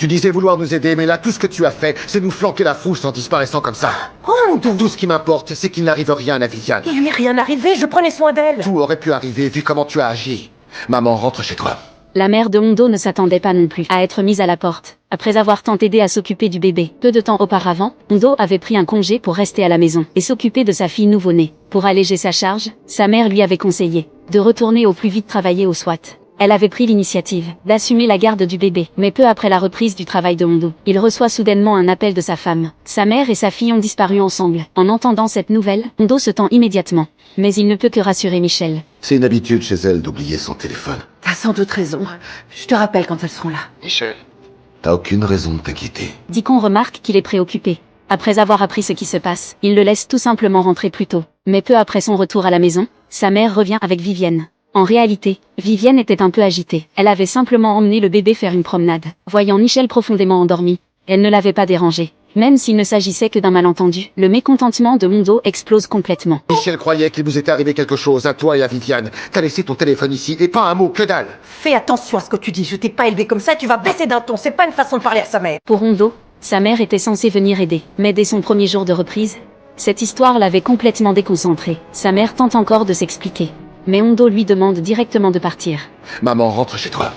Tu disais vouloir nous aider, mais là, tout ce que tu as fait, c'est nous flanquer la frousse en disparaissant comme ça. Oh mon Dieu. Tout ce qui m'importe, c'est qu'il n'arrive rien à Viviane. Il lui est rien arrivé, je prenais soin d'elle. Tout aurait pu arriver vu comment tu as agi. Maman, rentre chez toi. La mère de Hondo ne s'attendait pas non plus à être mise à la porte, après avoir tant aidé à s'occuper du bébé. Peu de temps auparavant, Hondo avait pris un congé pour rester à la maison et s'occuper de sa fille nouveau-née. Pour alléger sa charge, sa mère lui avait conseillé de retourner au plus vite travailler au SWAT. Elle avait pris l'initiative d'assumer la garde du bébé, mais peu après la reprise du travail de Hondo, il reçoit soudainement un appel de sa femme. Sa mère et sa fille ont disparu ensemble. En entendant cette nouvelle, Hondo se tend immédiatement, mais il ne peut que rassurer Michel. C'est une habitude chez elle d'oublier son téléphone. T'as sans doute raison. Je te rappelle quand elles seront là. Michel, t'as aucune raison de t'inquiéter. Dicon remarque qu'il est préoccupé. Après avoir appris ce qui se passe, il le laisse tout simplement rentrer plus tôt. Mais peu après son retour à la maison, sa mère revient avec Vivienne. En réalité, Vivienne était un peu agitée. Elle avait simplement emmené le bébé faire une promenade. Voyant Michel profondément endormi, elle ne l'avait pas dérangé. Même s'il ne s'agissait que d'un malentendu, le mécontentement de Hondo explose complètement. Michel croyait qu'il vous était arrivé quelque chose à toi et à Viviane. T'as laissé ton téléphone ici et pas un mot, que dalle. Fais attention à ce que tu dis, je t'ai pas élevé comme ça, tu vas baisser d'un ton, c'est pas une façon de parler à sa mère. Pour Hondo, sa mère était censée venir aider. Mais dès son premier jour de reprise, cette histoire l'avait complètement déconcentré. Sa mère tente encore de s'expliquer. Mais Hondo lui demande directement de partir. Maman, rentre chez toi.